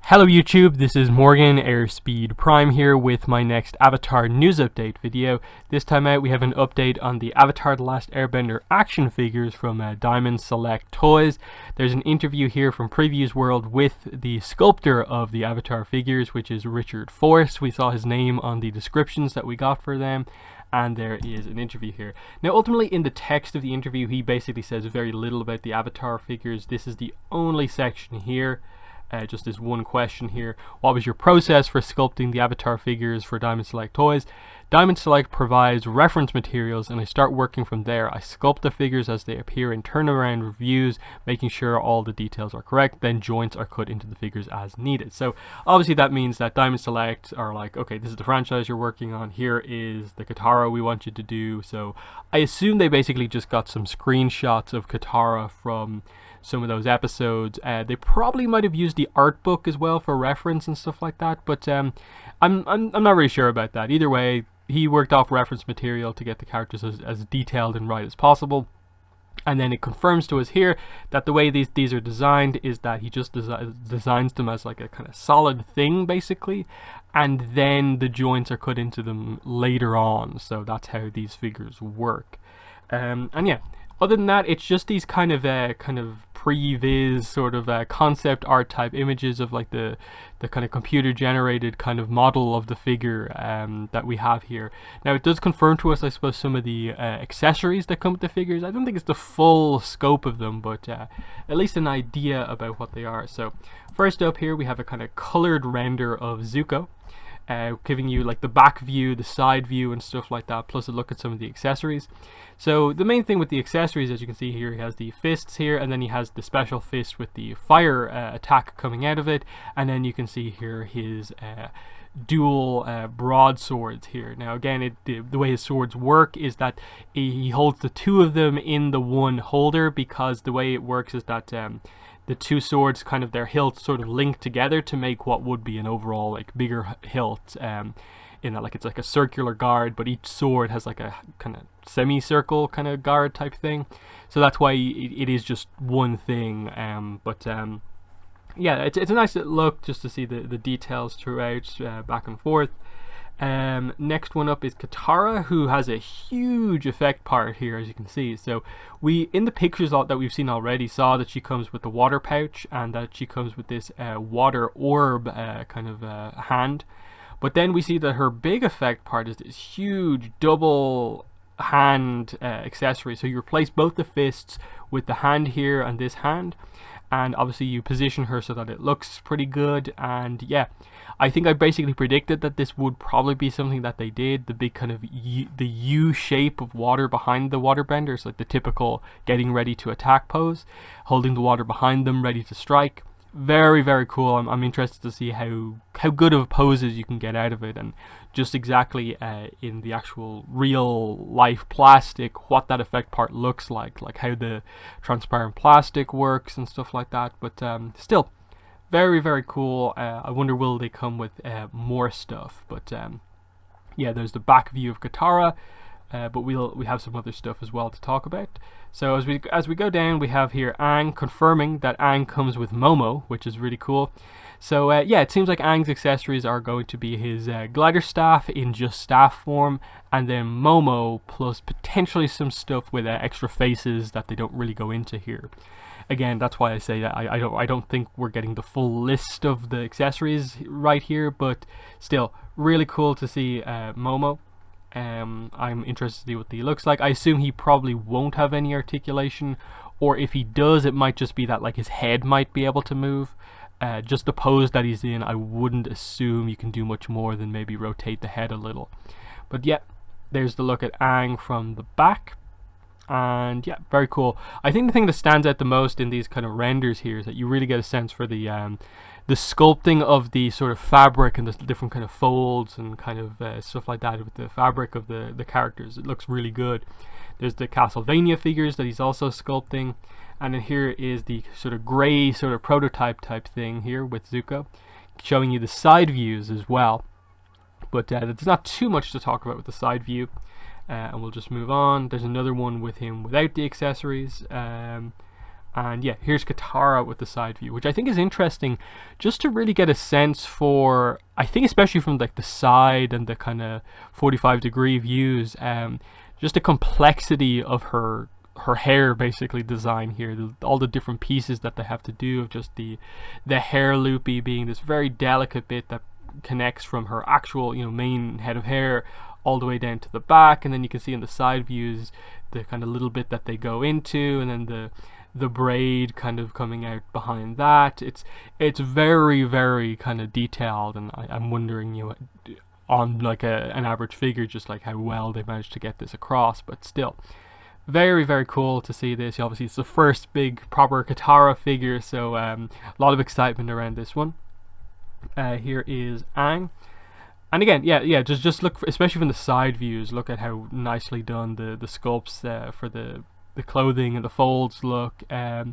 Hello YouTube, this is Morgan Airspeed Prime here with my next Avatar news update video. This time out we have an update on the Avatar The Last Airbender action figures from Diamond Select Toys. There's an interview here from Previews World with the sculptor of the Avatar figures, which is Richard Force. We saw his name on the descriptions that we got for them. And there is an interview here. Now ultimately in the text of the interview he basically says very little about the Avatar figures. This is the only section here. Just this one question here. What was your process for sculpting the Avatar figures for Diamond Select Toys? Diamond Select provides reference materials and I start working from there. I sculpt the figures as they appear in turnaround reviews, making sure all the details are correct, then joints are cut into the figures as needed. So obviously that means that Diamond Select are like, okay, this is the franchise you're working on, here is the Katara we want you to do. So I assume they basically just got some screenshots of Katara from some of those episodes. They probably might have used the art book as well for reference and stuff like that, but I'm not really sure about that. Either way, he worked off reference material to get the characters as detailed and right as possible. And then it confirms to us here that the way these are designed is that he just designs them as like a kind of solid thing basically, and then the joints are cut into them later on. So that's how these figures work. And yeah, other than that, it's just these kind of pre-viz sort of concept art type images of like the kind of computer generated kind of model of the figure that we have here. Now it does confirm to us, I suppose, some of the accessories that come with the figures. I don't think it's the full scope of them, but at least an idea about what they are. So first up here we have a kind of colored render of Zuko. Giving you like the back view, the side view and stuff like that, plus a look at some of the accessories. So the main thing with the accessories, as you can see here, he has the fists here, and then he has the special fist with the fire attack coming out of it, and then you can see here his dual broadswords here. Now again, the way his swords work is that he holds the two of them in the one holder, because the way it works is that the two swords, kind of their hilts sort of link together to make what would be an overall like bigger hilt. You know, like it's like a circular guard, but each sword has like a kind of semicircle kind of guard type thing. So that's why it is just one thing. Yeah, it's a nice look just to see the details throughout, back and forth. Next one up is Katara, who has a huge effect part here, as you can see. So we, in the pictures that we've seen already, saw that she comes with the water pouch and that she comes with this water orb kind of hand. But then we see that her big effect part is this huge double hand accessory. So you replace both the fists with the hand here and this hand, and obviously you position her so that it looks pretty good. And yeah, I think I basically predicted that this would probably be something that they did. The big kind of the U shape of water behind the waterbenders, like the typical getting ready to attack pose, holding the water behind them ready to strike. Very, very cool. I'm interested to see how good of poses you can get out of it, and just exactly in the actual real life plastic what that effect part looks like how the transparent plastic works and stuff like that. But still very, very cool. I wonder will they come with more stuff. But yeah, there's the back view of Katara. But we have some other stuff as well to talk about. So as we go down, we have here Aang confirming that Aang comes with Momo, which is really cool. So yeah, it seems like Aang's accessories are going to be his glider staff in just staff form, and then Momo plus potentially some stuff with extra faces that they don't really go into here. Again, that's why I say that I don't think we're getting the full list of the accessories right here, but still really cool to see Momo. I'm interested to see what he looks like. I assume he probably won't have any articulation, or if he does, it might just be that like his head might be able to move. Just the pose that he's in, I wouldn't assume you can do much more than maybe rotate the head a little. But yeah, there's the look at Aang from the back. And yeah, very cool. I think the thing that stands out the most in these kind of renders here is that you really get a sense for the sculpting of the sort of fabric and the different kind of folds and kind of stuff like that with the fabric of the characters. It looks really good. There's the Castlevania figures that he's also sculpting, and then here is the sort of gray sort of prototype type thing here with Zuko, showing you the side views as well. But there's not too much to talk about with the side view. And we'll just move on. There's another one with him without the accessories. And yeah, here's Katara with the side view, which I think is interesting, just to really get a sense for, I think especially from like the side and the kind of 45-degree views, just the complexity of her hair basically design here, all the different pieces that they have to do, of just the hair loopy being this very delicate bit that connects from her actual, you know, main head of hair all the way down to the back, and then you can see in the side views the kind of little bit that they go into, and then the braid kind of coming out behind that. It's very, very kind of detailed, and I'm wondering, you know, on like an average figure, just like how well they managed to get this across. But still, very, very cool to see this. Obviously it's the first big proper Katara figure, so a lot of excitement around this one. Here is Aang. And again, yeah, just look, especially from the side views, look at how nicely done the sculpts for the clothing and the folds look. Yeah,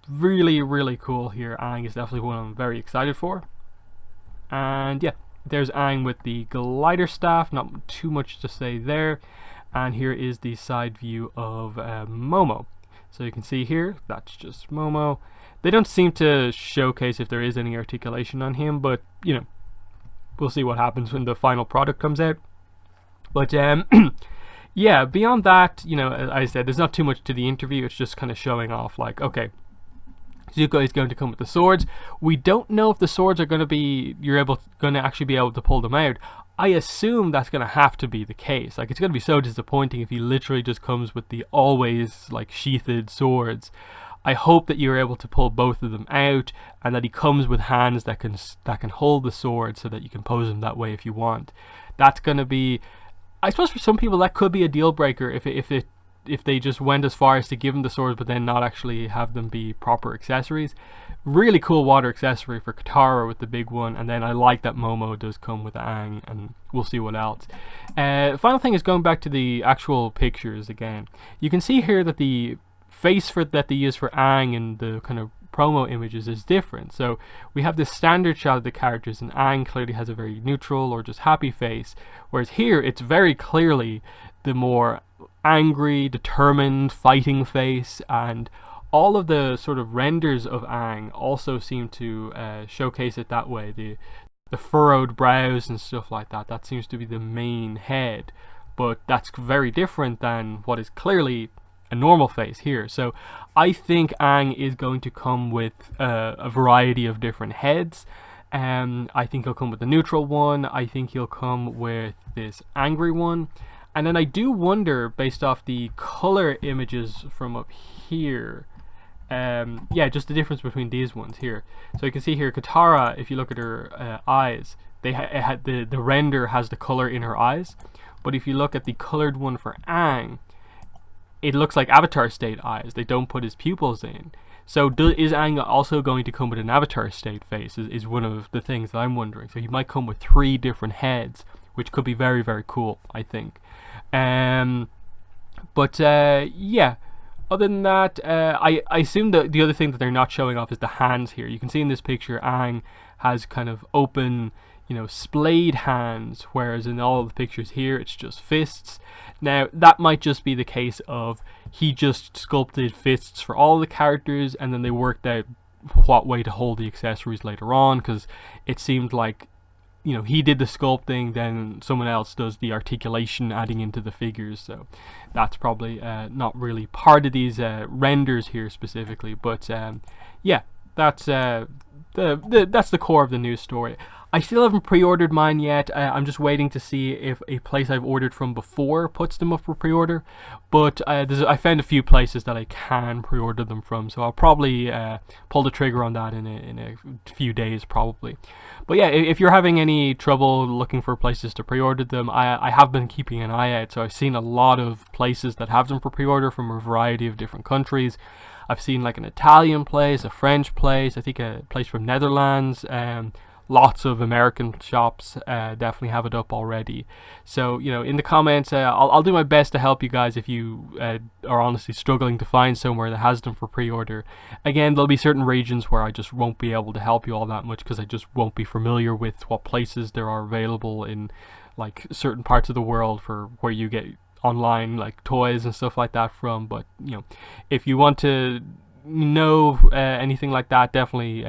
really, really cool here. Aang is definitely one I'm very excited for. And yeah, there's Aang with the glider staff, not too much to say there. And here is the side view of Momo. So you can see here, that's just Momo. They don't seem to showcase if there is any articulation on him, but you know, we'll see what happens when the final product comes out. But yeah, beyond that, you know, as I said, there's not too much to the interview. It's just kind of showing off, like, okay, Zuko is going to come with the swords. We don't know if the swords are going to be, going to actually be able to pull them out. I assume that's going to have to be the case. Like, it's going to be so disappointing if he literally just comes with the always like sheathed swords. I hope that you're able to pull both of them out, and that he comes with hands that can hold the sword, so that you can pose him that way if you want. That's going to be, I suppose for some people that could be a deal breaker if they just went as far as to give him the swords but then not actually have them be proper accessories. Really cool water accessory for Katara with the big one, and then I like that Momo does come with Aang, and we'll see what else. Final thing is going back to the actual pictures again. You can see here that the face that they use for Aang in the kind of promo images is different. So we have this standard shot of the characters, and Aang clearly has a very neutral or just happy face, whereas here it's very clearly the more angry, determined, fighting face, and all of the sort of renders of Aang also seem to showcase it that way. The furrowed brows and stuff like that, that seems to be the main head, but that's very different than what is clearly a normal face here. So I think Aang is going to come with a variety of different heads. I think he'll come with the neutral one. I think he'll come with this angry one. And then I do wonder, based off the color images from up here, yeah, just the difference between these ones here. So you can see here, Katara, if you look at her eyes, the render has the color in her eyes. But if you look at the colored one for Aang, it looks like Avatar State eyes. They don't put his pupils in. So is Aang also going to come with an Avatar State face is one of the things that I'm wondering. So he might come with 3 different heads, which could be very, very cool, I think. But yeah, other than that, I assume that the other thing that they're not showing off is the hands here. You can see in this picture Aang has kind of open, you know, splayed hands, whereas in all of the pictures here it's just fists. Now that might just be the case of he just sculpted fists for all the characters, and then they worked out what way to hold the accessories later on, because it seemed like, you know, he did the sculpting, then someone else does the articulation, adding into the figures. So that's probably not really part of these renders here specifically, but yeah, that's the core of the news story. I still haven't pre-ordered mine yet. I'm just waiting to see if a place I've ordered from before puts them up for pre-order. But I found a few places that I can pre-order them from, so I'll probably pull the trigger on that in a few days probably. But yeah, if you're having any trouble looking for places to pre-order them, I have been keeping an eye out. So I've seen a lot of places that have them for pre-order from a variety of different countries. I've seen like an Italian place, a French place, I think a place from Netherlands, lots of American shops definitely have it up already. So, you know, in the comments, I'll do my best to help you guys if you are honestly struggling to find somewhere that has them for pre-order. Again, there'll be certain regions where I just won't be able to help you all that much, because I just won't be familiar with what places there are available in like certain parts of the world for where you get online, like toys and stuff like that from. But you know, if you want to know anything like that, definitely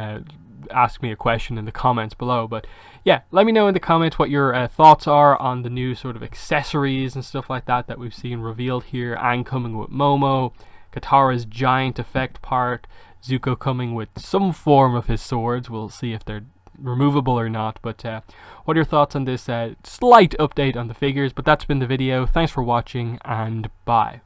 ask me a question in the comments below. But yeah, let me know in the comments what your thoughts are on the new sort of accessories and stuff like that we've seen revealed here. Aang coming with Momo, Katara's giant effect part, Zuko coming with some form of his swords. We'll see if they're removable or not. But what are your thoughts on this slight update on the figures? But that's been the video. Thanks for watching, and bye.